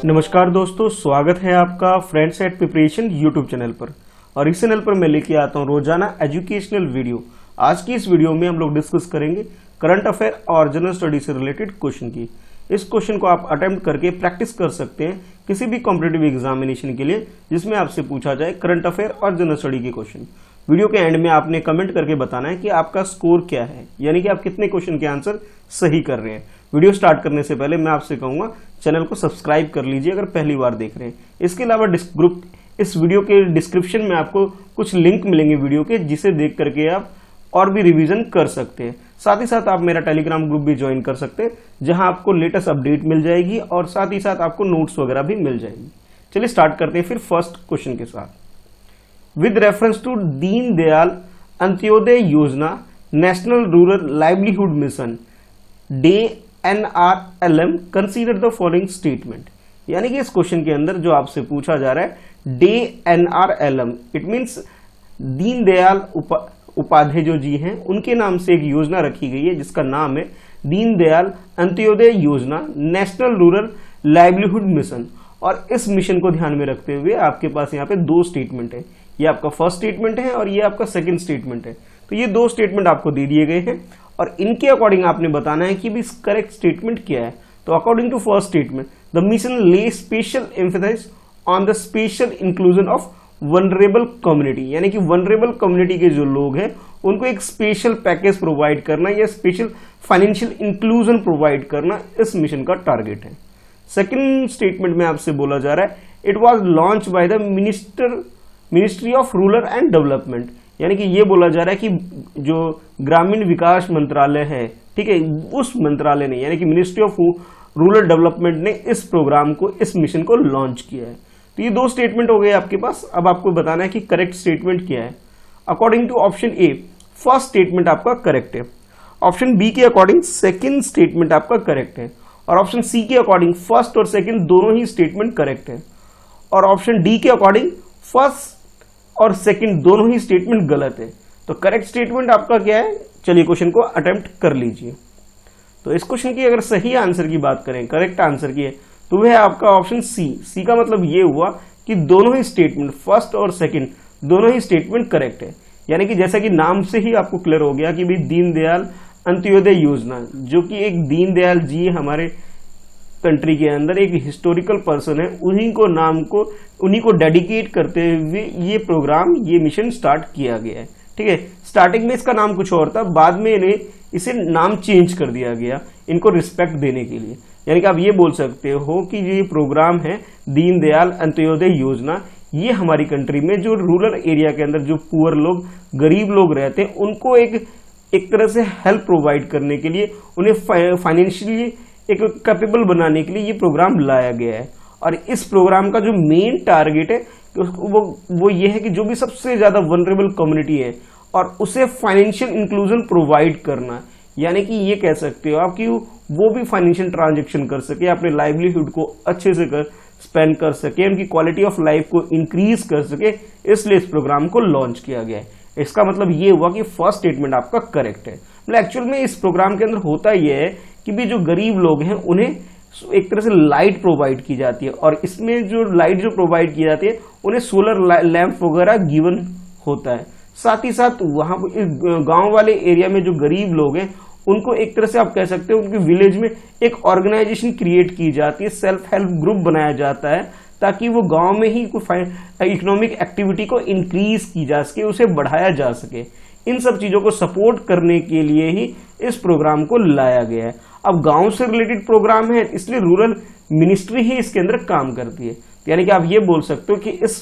नमस्कार दोस्तों, स्वागत है आपका friends at preparation YouTube channel पर। और इस चैनल पर मैं लेके आता हूँ रोजाना एजुकेशनल वीडियो। आज की इस वीडियो में हम लोग डिस्कस करेंगे करंट अफेयर और जनरल स्टडी से रिलेटेड क्वेश्चन की। इस क्वेश्चन को आप अटेम्प्ट करके प्रैक्टिस कर सकते हैं किसी भी कॉम्पिटिटिव एग्जामिनेशन के लिए जिसमें आपसे पूछा जाए करंट अफेयर और जनरल स्टडी के क्वेश्चन। वीडियो के एंड में आपने कमेंट करके बताना है कि आपका स्कोर क्या है, यानी कि आप कितने क्वेश्चन के आंसर सही कर रहे हैं। वीडियो स्टार्ट करने से पहले मैं आपसे कहूंगा चैनल को सब्सक्राइब कर लीजिए अगर पहली बार देख रहे हैं। इसके अलावा इस वीडियो के डिस्क्रिप्शन में आपको कुछ लिंक मिलेंगे वीडियो के, जिसे देख करके आप और भी रिवीजन कर सकते हैं। साथ ही साथ आप मेरा टेलीग्राम ग्रुप भी ज्वाइन कर सकते हैं, जहां आपको लेटेस्ट अपडेट मिल जाएगी और साथ ही साथ आपको नोट्स वगैरह भी मिल जाएगी। चलिए स्टार्ट करते हैं फिर फर्स्ट क्वेश्चन के साथ। With reference to Deen Dayal Antyodaya योजना national rural livelihood mission DNRLM consider the following statement. यानी कि इस क्वेश्चन के अंदर जो आपसे पूछा जा रहा है DNRLM, it means Deen Dayal Upadhyay जो जी हैं उनके नाम से एक योजना रखी गई है जिसका नाम है दीन दयाल अंत्योदय योजना नेशनल रूरल लाइवलीहुड मिशन। और इस मिशन को ध्यान में रखते हुए आपके पास यहाँ पे दो स्टेटमेंट है। ये आपका फर्स्ट स्टेटमेंट है और ये आपका सेकंड स्टेटमेंट है। तो ये दो स्टेटमेंट आपको दे दिए गए हैं और इनके अकॉर्डिंग आपने बताना है कि भी करेक्ट स्टेटमेंट क्या है। तो according to first statement, the mission lay special emphasize on the special inclusion of vulnerable community. यानी कि वनरेबल कम्युनिटी के जो लोग हैं उनको एक स्पेशल पैकेज प्रोवाइड करना या स्पेशल फाइनेंशियल इंक्लूजन प्रोवाइड करना इस मिशन का टारगेट है। सेकंड स्टेटमेंट में आपसे बोला जा रहा है it was launch by the ministry of rural and development. यानी कि ये बोला जा रहा है कि जो ग्रामीण विकास मंत्रालय है, ठीक है, उस मंत्रालय ने यानी कि मिनिस्ट्री ऑफ रूरल डेवलपमेंट ने इस प्रोग्राम को, इस मिशन को लॉन्च किया है। तो ये दो स्टेटमेंट हो गए आपके पास। अब आपको बताना है कि करेक्ट स्टेटमेंट क्या है। According to option A, first statement आपका करेक्ट है। ऑप्शन बी के अकॉर्डिंग सेकंड स्टेटमेंट आपका करेक्ट है। और ऑप्शन सी के अकॉर्डिंग फर्स्ट और सेकंड दोनों ही स्टेटमेंट करेक्ट है। और ऑप्शन डी के अकॉर्डिंग फर्स्ट और सेकंड दोनों ही स्टेटमेंट गलत है। तो करेक्ट स्टेटमेंट आपका क्या है, चलिए क्वेश्चन को अटेम्प्ट कर लीजिए। तो इस क्वेश्चन की अगर सही आंसर की बात करें, करेक्ट आंसर की है, तो वह आपका ऑप्शन सी। सी का मतलब ये हुआ कि दोनों ही स्टेटमेंट, फर्स्ट और सेकंड दोनों ही स्टेटमेंट करेक्ट है। यानी कि जैसा कि नाम से ही आपको क्लियर हो गया कि भाई दीनदयाल अंत्योदय योजना, जो कि एक दीनदयाल जी हमारे कंट्री के अंदर एक हिस्टोरिकल पर्सन है, उन्हीं को डेडिकेट करते हुए ये प्रोग्राम, ये मिशन स्टार्ट किया गया है। ठीक है, स्टार्टिंग में इसका नाम कुछ और था, बाद में इन्हें इसे नाम चेंज कर दिया गया इनको रिस्पेक्ट देने के लिए। यानी कि आप ये बोल सकते हो कि ये प्रोग्राम है दीनदयाल अंत्योदय योजना, ये हमारी कंट्री में जो रूरल एरिया के अंदर जो पुअर लोग, गरीब लोग रहते हैं, उनको एक तरह से हेल्प प्रोवाइड करने के लिए, उन्हें फाइनेंशियली एक कैपेबल बनाने के लिए ये प्रोग्राम लाया गया है। और इस प्रोग्राम का जो मेन टारगेट है वो ये है कि जो भी सबसे ज्यादा वनरेबल कम्युनिटी है और उसे फाइनेंशियल इंक्लूजन प्रोवाइड करना। यानी कि ये कह सकते हो आप कि वो भी फाइनेंशियल ट्रांजेक्शन कर सके, अपने लाइवलीहुड को अच्छे से स्पेंड कर सके, उनकी क्वालिटी ऑफ लाइफ को इंक्रीज कर सके, इसलिए इस प्रोग्राम को लॉन्च किया गया है। इसका मतलब ये हुआ कि फर्स्ट स्टेटमेंट आपका करेक्ट है। मतलब एक्चुअल में इस प्रोग्राम के अंदर होता यह है कि भी जो गरीब लोग हैं उन्हें एक तरह से लाइट प्रोवाइड की जाती है और इसमें जो लाइट जो प्रोवाइड की जाती है उन्हें सोलर लैंप वगैरह गिवन होता है। साथ ही साथ वहां गांव वाले एरिया में जो गरीब लोग हैं उनको एक तरह से आप कह सकते हो उनके विलेज में एक ऑर्गेनाइजेशन क्रिएट की जाती है, सेल्फ हेल्प ग्रुप बनाया जाता है, ताकि वो गांव में ही कोई इकोनॉमिक एक्टिविटी को इंक्रीज की जा सके, उसे बढ़ाया जा सके। इन सब चीजों को सपोर्ट करने के लिए ही इस प्रोग्राम को लाया गया है। अब गांव से रिलेटेड प्रोग्राम है, इसलिए रूरल मिनिस्ट्री ही इसके अंदर काम करती है। यानी कि आप ये बोल सकते हो कि इस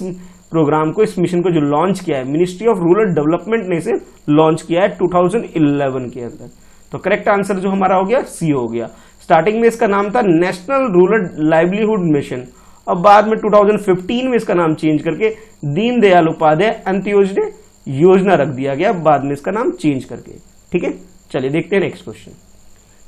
प्रोग्राम को, इस मिशन को जो लॉन्च किया है, मिनिस्ट्री ऑफ रूरल डेवलपमेंट ने इसे लॉन्च किया है 2011 के अंदर। तो करेक्ट आंसर जो हमारा हो गया सी हो गया। स्टार्टिंग में इसका नाम था नेशनल रूरल लाइवलीहुड मिशन और बाद में 2015 में इसका नाम चेंज करके दीनदयाल उपाध्याय अंत्योदय योजना रख दिया गया, बाद में इसका नाम चेंज करके। ठीक है, चलिए देखते हैं नेक्स्ट क्वेश्चन।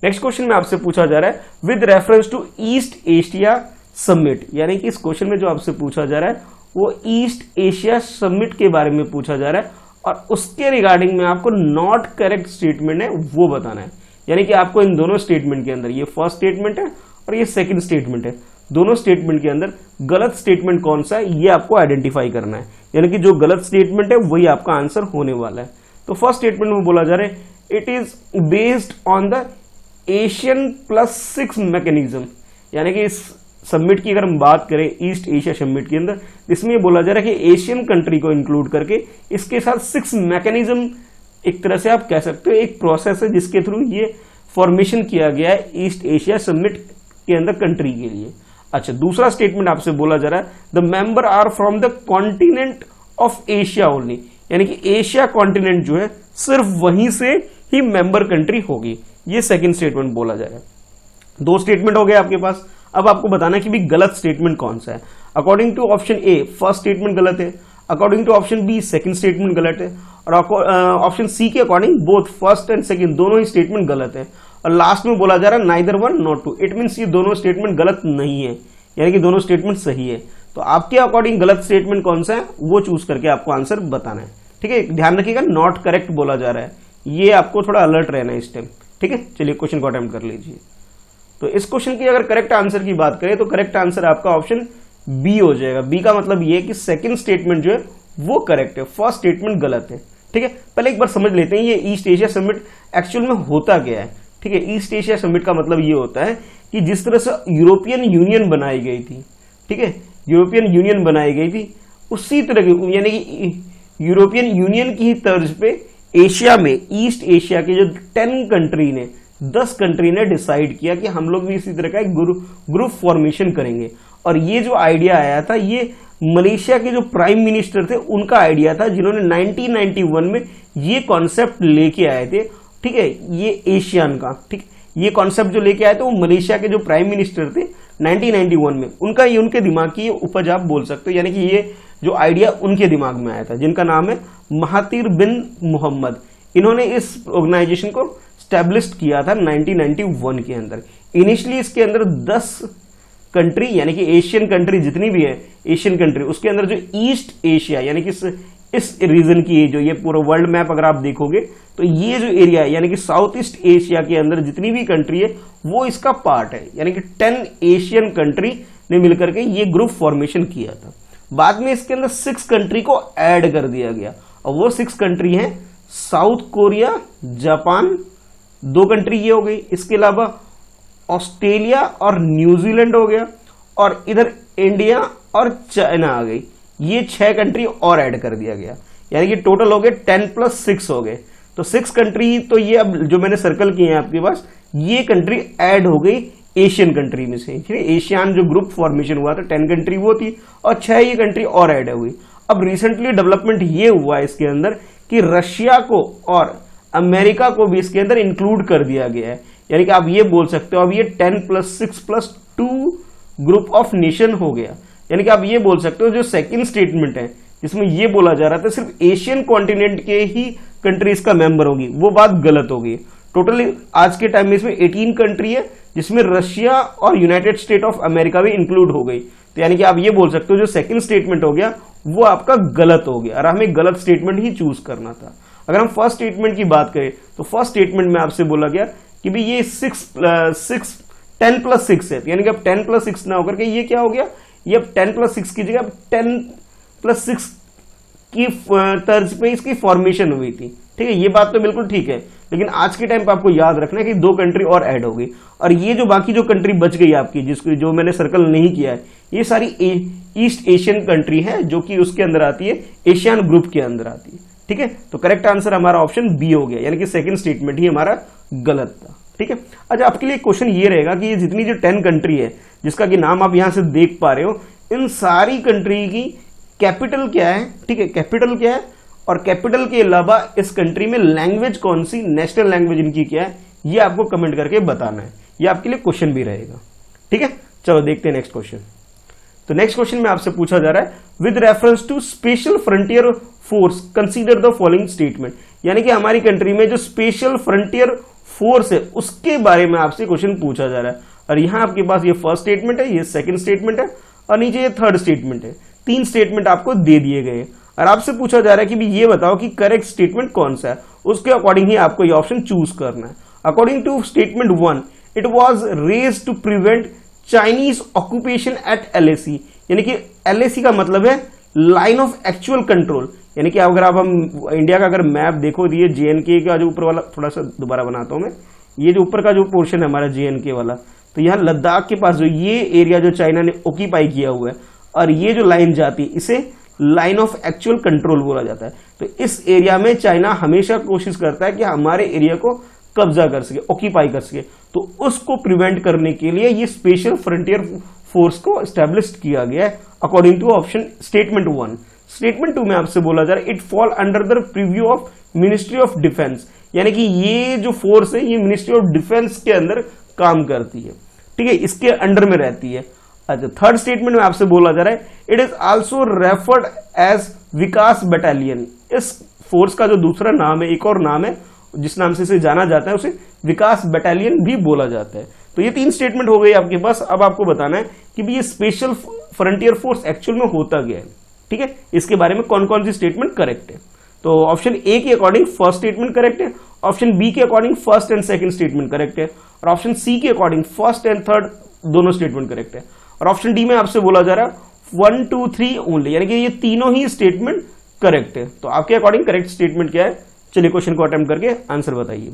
नेक्स्ट क्वेश्चन में आपसे पूछा जा रहा है with reference to East Asia summit. यानी कि इस क्वेश्चन में जो आपसे पूछा जा रहा है वो ईस्ट एशिया समिट के बारे में पूछा जा रहा है और उसके रिगार्डिंग में आपको नॉट करेक्ट स्टेटमेंट है वो बताना है। यानी कि आपको इन दोनों स्टेटमेंट के अंदर, ये फर्स्ट स्टेटमेंट है और ये सेकंड स्टेटमेंट है, दोनों स्टेटमेंट के अंदर गलत स्टेटमेंट कौन सा है ये आपको आइडेंटिफाई करना है, यानी कि जो गलत स्टेटमेंट है वही आपका आंसर होने वाला है। तो फर्स्ट स्टेटमेंट में बोला जा रहा है it is based on the Asian +6 mechanism, यानी कि इस समिट की अगर हम बात करें ईस्ट एशिया समिट के अंदर, इसमें ये बोला जा रहा है कि एशियन कंट्री को इंक्लूड करके इसके साथ 6 मैकेनिज्म, एक तरह से आप कह सकते हो एक प्रोसेस है जिसके थ्रू ये फॉर्मेशन किया गया है ईस्ट एशिया समिट के अंदर कंट्री के लिए। अच्छा, दूसरा स्टेटमेंट आपसे बोला जा रहा है the member are from the continent of Asia only, यानी कि एशिया कॉन्टिनेंट जो है सिर्फ वहीं से ही मेंबर कंट्री होगी, ये सेकंड स्टेटमेंट बोला जा रहा है। दो स्टेटमेंट हो गए आपके पास, अब आपको बताना है कि भी गलत स्टेटमेंट कौन सा है। According to option A first statement गलत है, according to option B second statement गलत है, और ऑप्शन सी के according both first and second दोनों ही स्टेटमेंट गलत है, और लास्ट में बोला जा रहा है neither one not two, it means ये दोनों स्टेटमेंट गलत नहीं है, यानी कि दोनों स्टेटमेंट सही है। तो आपके अकॉर्डिंग गलत स्टेटमेंट कौन सा है वो चूज करके आपको आंसर बताना है, ठीक है। ध्यान रखिएगा नॉट करेक्ट बोला जा रहा है, ये आपको थोड़ा अलर्ट रहना है इस टाइम, ठीक है। चलिए क्वेश्चन को अटेम्प्ट कर लीजिए। तो इस क्वेश्चन की अगर करेक्ट आंसर की बात करें तो करेक्ट आंसर आपका ऑप्शन बी हो जाएगा। बी का मतलब ये कि सेकंड स्टेटमेंट जो है वो करेक्ट है, फर्स्ट स्टेटमेंट गलत है, ठीक है। पहले एक बार समझ लेते हैं ये ईस्ट एशिया समिट एक्चुअल में होता क्या है, ठीक है। ईस्ट एशिया समिट का मतलब ये होता है कि जिस तरह से यूरोपियन यूनियन बनाई गई थी, ठीक है, यूरोपियन यूनियन बनाई गई थी उसी तरह की, यानी कि यूरोपियन यूनियन की ही तर्ज पे एशिया में ईस्ट एशिया के जो 10 कंट्री ने डिसाइड किया कि हम लोग भी इसी तरह का एक ग्रुप फॉर्मेशन करेंगे। और ये जो आइडिया आया था ये मलेशिया के जो प्राइम मिनिस्टर थे उनका आइडिया था, जिन्होंने 1991 में ये कॉन्सेप्ट लेके आए थे, ठीक है, ये एशियन का, ठीक, ये कॉन्सेप्ट जो लेके आए थे वो मलेशिया के जो प्राइम मिनिस्टर थे 1991 में, उनका ये उनके दिमाग की ये उपज आप बोल सकते हो, यानी कि ये जो आइडिया उनके दिमाग में आया था, जिनका नाम है महातिर बिन मोहम्मद। इन्होंने इस ऑर्गेनाइजेशन को स्टैब्लिश किया था 1991 के अंदर। इनिशियली इसके अंदर 10 कंट्री, यानी कि एशियन कंट्री जितनी भी है एशियन कंट्री, उसके अंदर जो ईस्ट एशिया यानी कि इस रीजन की जो ये पूरा वर्ल्ड मैप अगर आप देखोगे तो ये जो एरिया है यानी कि साउथ ईस्ट एशिया के अंदर जितनी भी कंट्री है वो इसका पार्ट है, यानी कि 10 एशियन कंट्री ने मिलकर के ये ग्रुप फॉर्मेशन किया था। बाद में इसके अंदर 6 कंट्री को ऐड कर दिया गया, और वो 6 कंट्री हैं साउथ कोरिया, जापान, 2 कंट्री ये हो गई, इसके अलावा ऑस्ट्रेलिया और न्यूजीलैंड हो गया, और इधर इंडिया और चाइना आ गई, ये 6 कंट्री और ऐड कर दिया गया, यानी कि टोटल हो गए 10 + 6 हो गए। तो 6 कंट्री तो ये अब जो मैंने सर्कल किए हैं आपके पास, ये कंट्री ऐड हो गई एशियन कंट्री में से, ठीक है। एशियन जो ग्रुप फॉर्मेशन हुआ था 10 कंट्री वो थी, और 6 ये कंट्री और ऐड हुई। अब रिसेंटली डेवलपमेंट ये हुआ इसके अंदर कि रशिया को और अमेरिका को भी इसके अंदर इंक्लूड कर दिया गया है, यानी कि आप ये बोल सकते हो अब ये 10 + 6 + 2 ग्रुप ऑफ नेशन हो गया। यानी कि आप ये बोल सकते हो जो सेकंड स्टेटमेंट है जिसमें ये बोला जा रहा था सिर्फ एशियन कॉन्टिनेंट के ही कंट्रीज का मेंबर होगी, वो बात गलत होगी। टोटली आज के टाइम में इसमें 18 कंट्री है जिसमें रशिया और यूनाइटेड स्टेट ऑफ अमेरिका भी इंक्लूड हो गई। तो यानी कि आप ये बोल सकते हो जो सेकंड स्टेटमेंट हो गया वो आपका गलत हो गया, और हमें गलत स्टेटमेंट ही चूज करना था। अगर हम फर्स्ट स्टेटमेंट की बात करें तो फर्स्ट स्टेटमेंट में आपसे बोला गया कि भाई ये 10 + 6 है, यानी कि अब 10 + 6 ना होकर के ये क्या हो गया, ये अब 10 + 6 की जगह 10 + 6 की तर्ज पे इसकी फॉर्मेशन हुई थी, ठीक है। ये बात तो बिल्कुल ठीक है, लेकिन आज के टाइम पे आपको याद रखना है कि 2 कंट्री और ऐड हो गई, और ये जो बाकी जो कंट्री बच गई आपकी जिसको जो मैंने सर्कल नहीं किया है, ये सारी ईस्ट एशियन कंट्री है जो कि उसके अंदर आती है, एशियन ग्रुप के अंदर आती है, ठीक है। तो करेक्ट आंसर हमारा ऑप्शन बी हो गया, यानी कि सेकंड स्टेटमेंट ही हमारा गलत था, ठीक है। अच्छा, आपके लिए क्वेश्चन ये रहेगा कि ये जितनी जो 10 कंट्री है जिसका कि नाम आप यहां से देख पा रहे हो, इन सारी कंट्री की कैपिटल क्या है, ठीक है, कैपिटल क्या है, और कैपिटल के अलावा इस कंट्री में लैंग्वेज कौन सी, नेशनल लैंग्वेज इनकी क्या है, ये आपको कमेंट करके बताना है। ये आपके लिए क्वेश्चन भी रहेगा, ठीक है। चलो देखते हैं नेक्स्ट क्वेश्चन। तो नेक्स्ट क्वेश्चन में आपसे पूछा जा रहा है with reference to special frontier force consider the following statement, यानी कि हमारी कंट्री में जो स्पेशल फ्रंटियर फोर्स है उसके बारे में आपसे क्वेश्चन पूछा जा रहा है। और यहां आपके पास ये फर्स्ट स्टेटमेंट है, ये सेकंड स्टेटमेंट है, और नीचे ये थर्ड स्टेटमेंट है। 3 स्टेटमेंट आपको दे दिए गए हैं, और आपसे पूछा जा रहा है कि भी ये बताओ कि करेक्ट स्टेटमेंट कौन सा है, उसके अकॉर्डिंग ही आपको ये ऑप्शन चूज करना है। According to statement 1, it was raised to prevent Chinese occupation at LAC, यानी कि LAC का मतलब है लाइन ऑफ एक्चुअल कंट्रोल, यानी कि अगर हम इंडिया का अगर मैप देखो, ये JNK का जो ऊपर वाला, थोड़ा सा दोबारा बनाता हूं मैं, ये जो ऊपर का जो पोर्शन है हमारा JNK वाला, तो यहाँ लद्दाख के पास जो ये एरिया जो चाइना ने ऑक्यूपाई किया हुआ है, और ये जो लाइन जाती है इसे लाइन ऑफ एक्चुअल कंट्रोल बोला जाता है। तो इस एरिया में चाइना हमेशा कोशिश करता है कि हमारे एरिया को कब्जा कर सके, ऑक्यूपाई कर सके, तो उसको प्रिवेंट करने के लिए ये स्पेशल फ्रंटियर फोर्स को एस्टेब्लिश किया गया है according to option statement 1। Statement 2 में आपसे बोला जा रहा है it fall under the preview of ministry of defence, यानी कि ये जो फोर्स है ये मिनिस्ट्री ऑफ डिफेंस के अंदर काम करती है, ठीक है, इसके अंडर में रहती है। अच्छा, थर्ड स्टेटमेंट में आपसे बोला जा रहा है it is also referred as Vikas battalion, इस फोर्स का जो दूसरा नाम है, एक और नाम है जिस नाम से इसे जाना जाता है, उसे विकास बटालियन भी बोला जाता है। तो ये 3 स्टेटमेंट हो गई आपके पास। अब आपको बताना है कि भी ये स्पेशल फ्रंटियर फोर्स एक्चुअल में होता क्या है, ठीक है, इसके बारे में कौन कौन सी स्टेटमेंट करेक्ट है। तो ऑप्शन ए के अकॉर्डिंग फर्स्ट स्टेटमेंट करेक्ट है, ऑप्शन बी के according first and second statement correct है, और ऑप्शन सी के अकॉर्डिंग फर्स्ट एंड थर्ड दोनों स्टेटमेंट करेक्ट है, और ऑप्शन डी में आपसे बोला जा रहा है 1 2 3 ओनली, यानी कि ये तीनों ही स्टेटमेंट करेक्ट है। तो आपके अकॉर्डिंग करेक्ट स्टेटमेंट क्या है, चलिए क्वेश्चन को अटेम्प्ट करके आंसर बताइए।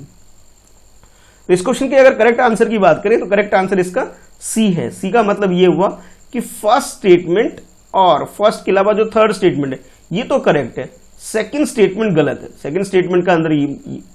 तो इस क्वेश्चन के अगर करेक्ट आंसर की बात करें तो करेक्ट आंसर इसका सी है। सी का मतलब ये हुआ कि फर्स्ट स्टेटमेंट और फर्स्ट के अलावा जो थर्ड स्टेटमेंट है ये तो करेक्ट है, सेकंड स्टेटमेंट गलत है। सेकंड स्टेटमेंट का अंदर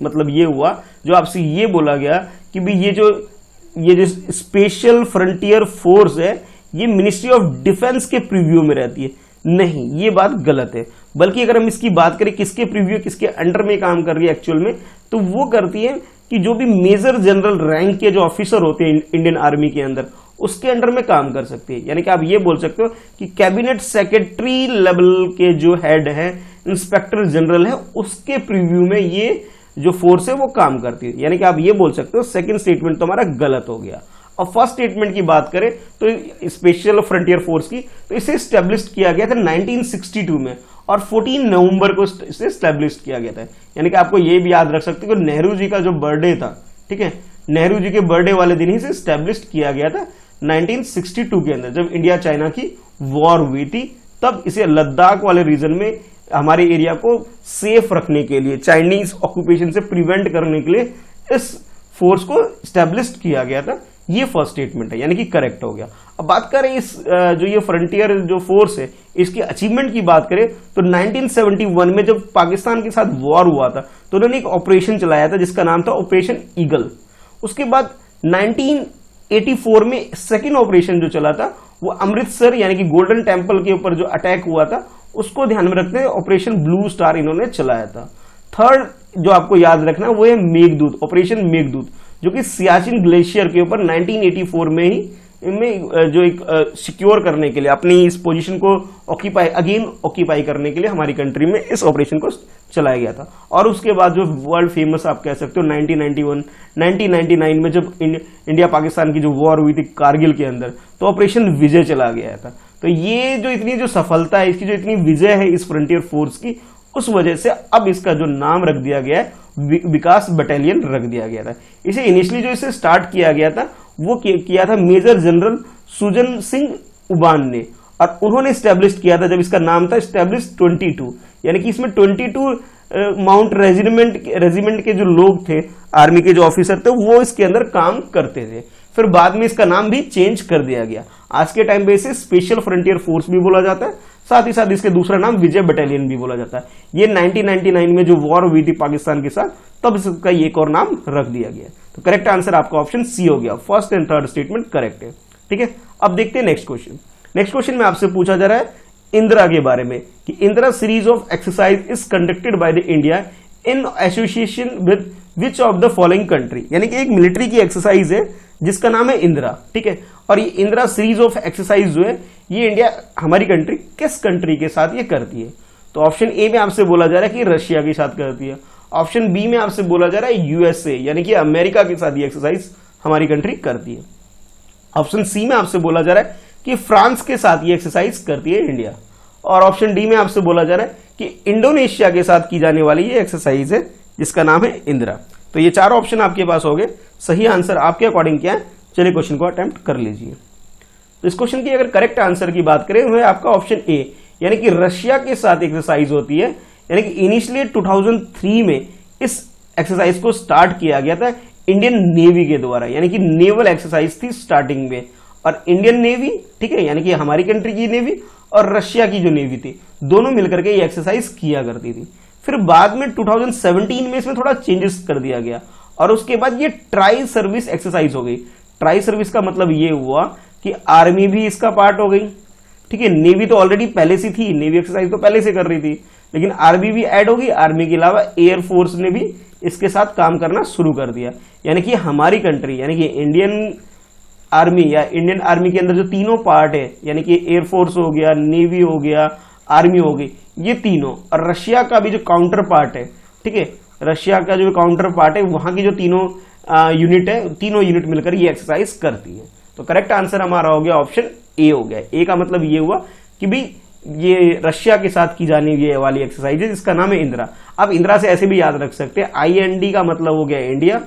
मतलब ये हुआ जो आपसे ये बोला गया कि भी ये जो स्पेशल फ्रंटियर फोर्स है ये मिनिस्ट्री ऑफ डिफेंस के प्रीव्यू में रहती है, नहीं, ये बात गलत है। बल्कि अगर हम इसकी बात करें किसके प्रीव्यू, किसके अंडर में काम कर रही है एक्चुअल में, तो वो करती है कि जो भी मेजर जनरल रैंक के जो ऑफिसर होते हैं इंडियन आर्मी के अंदर, उसके अंडर में काम कर सकती है। यानी कि आप ये बोल सकते हो कि कैबिनेट सेक्रेटरी लेवल के जो हेड है, इंस्पेक्टर जनरल है, उसके प्रीव्यू में ये जो फोर्स है वो काम करती है। यानी कि आप ये बोल सकते हो सेकंड स्टेटमेंट तो हमारा गलत हो गया। और फर्स्ट स्टेटमेंट की बात करें तो स्पेशल फ्रंटियर फोर्स की, तो इसे स्टैब्लिश किया गया था 1962 में और 14 नवंबर को इसे स्टैब्लिश किया गया था। यानी कि आपको ये भी याद रख सकते हो कि नेहरू जी का जो बर्थडे था, ठीक है, नेहरू जी के बर्थडे वाले दिन ही से स्टैब्लिश किया गया था 1962 के अंदर, जब इंडिया चाइना की वॉर हुई थी। तब इसे लद्दाख वाले रीजन में हमारे एरिया को सेफ रखने के लिए, चाइनीज ऑक्यूपेशन से प्रिवेंट करने के लिए इस फोर्स को स्टैब्लिश किया गया था। ये फर्स्ट स्टेटमेंट है, यानी कि करेक्ट हो गया। अब बात करें इस जो ये फ्रंटियर जो फोर्स है इसकी अचीवमेंट की बात करें तो 1971 में जब पाकिस्तान के साथ वॉर हुआ था तो उन्होंने एक ऑपरेशन चलाया था जिसका नाम था ऑपरेशन ईगल। उसके बाद 1984 में सेकेंड ऑपरेशन जो चला था वो अमृतसर यानी कि गोल्डन टेम्पल के ऊपर जो अटैक हुआ था उसको ध्यान में रखते हुए ऑपरेशन ब्लू स्टार इन्होंने चलाया था। थर्ड जो आपको याद रखना वो है मेघदूत, ऑपरेशन मेघदूत, जो कि सियाचिन ग्लेशियर के ऊपर 1984 में ही इनमें जो एक सिक्योर करने के लिए अपनी इस पोजीशन को ऑक्यूपाई करने के लिए हमारी कंट्री में इस ऑपरेशन को चलाया गया था। और उसके बाद जो वर्ल्ड फेमस आप कह सकते हो 1999 में जब इंडिया पाकिस्तान की जो वॉर हुई थी कारगिल के अंदर, तो ऑपरेशन विजय चला गया था। तो ये जो इतनी जो सफलता है, इसकी जो इतनी विजय है इस फ्रंटियर फोर्स की, उस वजह से अब इसका जो नाम रख दिया गया है विकास बटालियन रख दिया गया था। इसे इनिशियली जो इसे स्टार्ट किया गया था वो किया था मेजर जनरल सुजन सिंह उबान ने, और उन्होंने स्टैब्लिश किया था जब इसका नाम था स्टैब्लिश 22, यानी कि इसमें 22 माउंट रेजिमेंट के जो लोग थे, आर्मी के जो ऑफिसर थे, वो इसके अंदर काम करते थे। फिर बाद में इसका नाम भी चेंज कर दिया गया। आज के टाइम पे इसे स्पेशल फ्रंटियर फोर्स भी बोला जाता है, साथ ही साथ इसके दूसरा नाम विजय बटालियन भी बोला जाता है। ये 1999 में जो वॉर हुई थी पाकिस्तान के साथ, तब इसका एक और नाम रख दिया गया। तो करेक्ट आंसर आपका ऑप्शन सी हो गया, first and third statement correct है। ठीक है, अब देखते हैं नेक्स्ट क्वेश्चन। नेक्स्ट क्वेश्चन में आपसे पूछा जा रहा है इंदिरा के बारे में कि Indira series of exercise is conducted by the India in association with which of the following country, यानी कि एक मिलिट्री की एक्सरसाइज है जिसका नाम है इंदिरा। ठीक है, और ये इंदिरा सीरीज ऑफ एक्सरसाइज जो है ये इंडिया हमारी कंट्री किस कंट्री के साथ ये करती है। तो ऑप्शन ए में आपसे बोला जा रहा है कि रशिया के साथ करती है, ऑप्शन बी में आपसे बोला जा रहा है यूएसए यानी कि अमेरिका के साथ ये एक्सरसाइज हमारी कंट्री करती है, ऑप्शन सी में आपसे बोला जा रहा है कि फ्रांस के साथ ये एक्सरसाइज करती है इंडिया, और ऑप्शन डी में आपसे बोला जा रहा है कि इंडोनेशिया के साथ की जाने वाली ये एक्सरसाइज है जिसका नाम है इंदिरा। तो ये चार ऑप्शन आपके पास हो गए, सही आंसर आपके अकॉर्डिंग क्या है, चलिए क्वेश्चन को अटेम्प्ट कर लीजिए। तो इस क्वेश्चन की अगर करेक्ट आंसर की बात करें वह आपका ऑप्शन ए, यानी कि रशिया के साथ एक्सरसाइज होती है। यानी कि इनिशियली 2003 में इस एक्सरसाइज को स्टार्ट किया गया था इंडियन नेवी के द्वारा, यानी कि नेवल एक्सरसाइज थी स्टार्टिंग में। और इंडियन नेवी, ठीक है, यानी कि हमारी कंट्री की नेवी और रशिया की जो नेवी थी, दोनों मिलकर के ये एक्सरसाइज किया करती थी। फिर बाद में 2017 में इसमें थोड़ा चेंजेस कर दिया गया और उसके बाद ये ट्राई सर्विस एक्सरसाइज हो गई। ट्राई सर्विस का मतलब ये हुआ कि आर्मी भी इसका पार्ट हो गई, ठीक है। नेवी तो ऑलरेडी पहले से थी, नेवी एक्सरसाइज तो पहले से कर रही थी, लेकिन आर्मी भी ऐड होगी। आर्मी के अलावा एयर फोर्स ने भी इसके साथ काम करना शुरू कर दिया। यानी कि हमारी कंट्री, यानी कि इंडियन आर्मी या इंडियन आर्मी के अंदर जो तीनों पार्ट है, यानी कि एयर फोर्स हो गया, नेवी हो गया, आर्मी हो गई, ये तीनों, और रशिया का भी जो काउंटर पार्ट है, ठीक है, रशिया का जो काउंटर पार्ट है, वहां की जो तीनों यूनिट है, तीनों यूनिट मिलकर ये एक्सरसाइज करती है। तो करेक्ट आंसर हमारा हो गया ऑप्शन ए हो गया। ए का मतलब ये हुआ कि भाई ये रशिया के साथ की जाने वाली एक्सरसाइज है जिसका नाम है इंदिरा। आप इंदिरा से ऐसे भी याद रख सकते हैं, IND का मतलब हो गया इंडिया,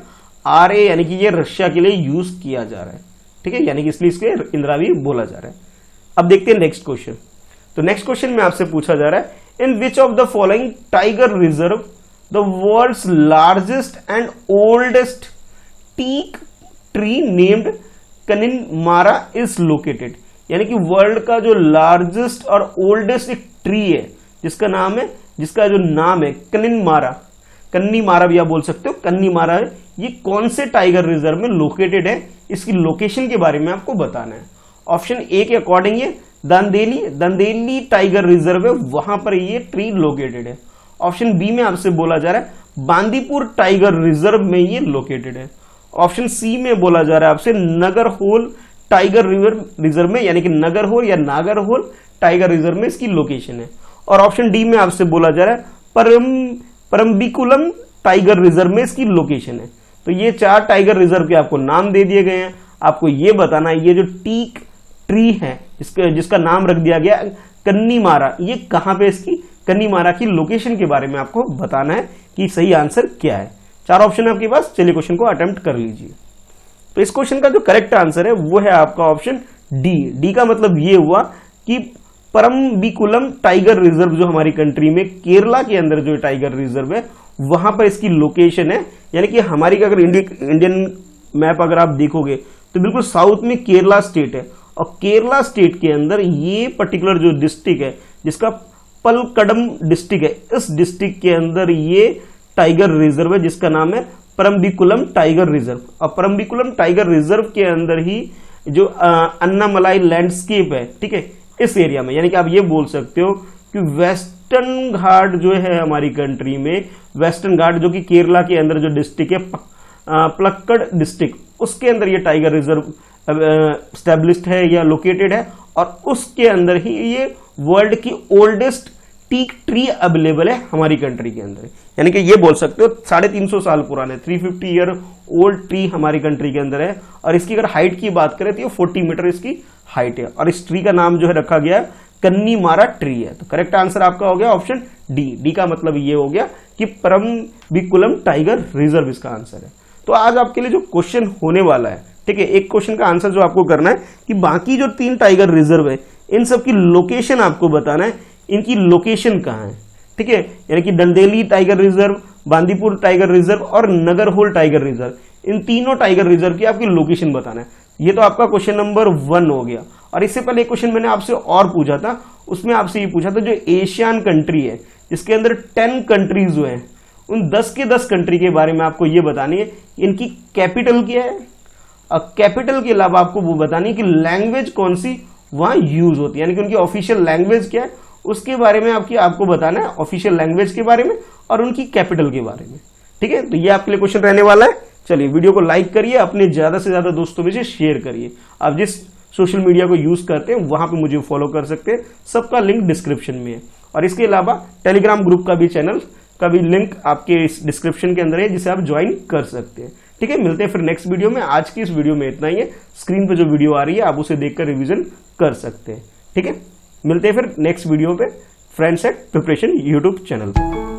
RA यानी कि ये रशिया के लिए यूज किया जा रहा है, ठीक है, यानी कि इसलिए इसके इंदिरा भी बोला जा रहा है। अब देखते हैं नेक्स्ट क्वेश्चन। तो नेक्स्ट क्वेश्चन में आपसे पूछा जा रहा है, in which of the following tiger reserve the world's largest and oldest teak tree named Kannimara is located. यानी कि वर्ल्ड का जो लार्जेस्ट और ओल्डेस्ट एक ट्री है जिसका जो नाम है कनिनमारा, कन्नीमारा भी आप बोल सकते हो, कन्नीमारा है, ये कौन से टाइगर रिजर्व में लोकेटेड है, इसकी लोकेशन के बारे में आपको बताना है। ऑप्शन ए के अकॉर्डिंग ये दंदेली टाइगर रिजर्व है, वहां पर ये ट्री लोकेटेड है। ऑप्शन बी में आपसे बोला जा रहा है बांदीपुर टाइगर रिजर्व में ये लोकेटेड है। ऑप्शन सी में बोला जा रहा है आपसे नगरहोल टाइगर रिजर्व में, यानी कि नगरहोल या नागरहोल टाइगर रिजर्व में इसकी लोकेशन है। और ऑप्शन डी में आपसे बोला जा रहा है परम्बिकुलम टाइगर रिजर्व में इसकी लोकेशन है। तो ये 4 टाइगर रिजर्व के आपको नाम दे दिए गए हैं। आपको ये बताना है ये जो टीक ट्री है जिसका नाम रख दिया गया कन्नीमारा, ये कहां पे इसकी कन्नीमारा की लोकेशन के बारे में आपको बताना है कि सही आंसर क्या है। 4 ऑप्शन है आपके पास, चलिए क्वेश्चन को अटेम्प्ट कर लीजिए। तो इस क्वेश्चन का जो करेक्ट आंसर है वो है आपका ऑप्शन डी। डी का मतलब ये हुआ कि परम्बिकुलम टाइगर रिजर्व जो हमारी कंट्री में केरला के अंदर जो टाइगर रिजर्व है वहां पर इसकी लोकेशन है। यानी कि हमारी अगर इंडियन मैप अगर आप देखोगे तो बिल्कुल साउथ में केरला स्टेट है, और केरला स्टेट के अंदर ये पर्टिकुलर जो डिस्ट्रिक्ट है जिसका पलकड़म डिस्ट्रिक्ट है, इस डिस्ट्रिक्ट के अंदर ये टाइगर रिजर्व है जिसका नाम है परम्बिकुलम टाइगर रिजर्व। और परम्बिकुलम टाइगर रिजर्व के अंदर ही जो अन्नामलाई लैंडस्केप है, ठीक है, इस एरिया में, यानी कि आप ये बोल सकते हो कि वेस्टर्न घाट जो है हमारी कंट्री में, वेस्टर्न घाट जो कि केरला के अंदर जो डिस्ट्रिक्ट है पलक्कड़ डिस्ट्रिक्ट, उसके अंदर ये टाइगर रिजर्व स्टैब्लिश्ड है या लोकेटेड है, और उसके अंदर ही ये वर्ल्ड की ओल्डेस्ट टीक ट्री अवेलेबल है हमारी कंट्री के अंदर। यानी कि ये बोल सकते हो 350 साल पुराने 350 ईयर ओल्ड ट्री हमारी कंट्री के अंदर है। और इसकी अगर हाइट की बात करें तो ये 40 मीटर इसकी हाइट है, और इस ट्री का नाम जो है रखा गया है कन्नीमारा ट्री है। तो करेक्ट आंसर आपका हो गया ऑप्शन डी। डी का मतलब ये हो गया कि परम्बिकुलम टाइगर रिजर्व इसका आंसर है। तो आज आपके लिए जो क्वेश्चन होने वाला है, ठीक है, एक क्वेश्चन का आंसर जो आपको करना है कि बाकी जो 3 टाइगर रिजर्व है इन सब की लोकेशन आपको बताना है, इनकी लोकेशन कहाँ है, ठीक है, यानी कि Dandeli tiger reserve, Bandipur tiger reserve और नगरहोल टाइगर रिजर्व, इन तीनों टाइगर रिजर्व की आपकी लोकेशन बताना है। ये तो आपका क्वेश्चन नंबर 1 हो गया। और इससे पहले एक क्वेश्चन मैंने आपसे और पूछा था, उसमें आपसे ये पूछा था जो एशियन कंट्री है जिसके अंदर 10 कंट्रीज जो है, उन 10 के 10 कंट्री के बारे में आपको ये बतानी है इनकी कैपिटल क्या है, और कैपिटल के अलावा आपको वो बतानी है कि लैंग्वेज कौन सी वहां यूज होती है, यानी कि उनकी ऑफिशियल लैंग्वेज क्या है, उसके बारे में आपको बताना है, ऑफिशियल लैंग्वेज के बारे में और उनकी कैपिटल के बारे में। ठीक है, तो ये आपके लिए क्वेश्चन रहने वाला है। चलिए वीडियो को लाइक करिए, अपने ज्यादा से ज्यादा दोस्तों में से शेयर करिए। आप जिस सोशल मीडिया को यूज करते हैं वहां पे मुझे फॉलो कर सकते हैं, सबका लिंक डिस्क्रिप्शन में है। और इसके अलावा टेलीग्राम ग्रुप का भी चैनल का भी लिंक आपके इस डिस्क्रिप्शन के अंदर है, जिसे आप ज्वाइन कर सकते हैं। ठीक है, मिलते हैं फिर नेक्स्ट वीडियो में। आज की इस वीडियो में इतना ही है। स्क्रीन पे जो वीडियो आ रही है आप उसे देखकर रिवीजन कर सकते हैं। ठीक है, मिलते हैं फिर नेक्स्ट वीडियो पे friends at preparation YouTube channel पर।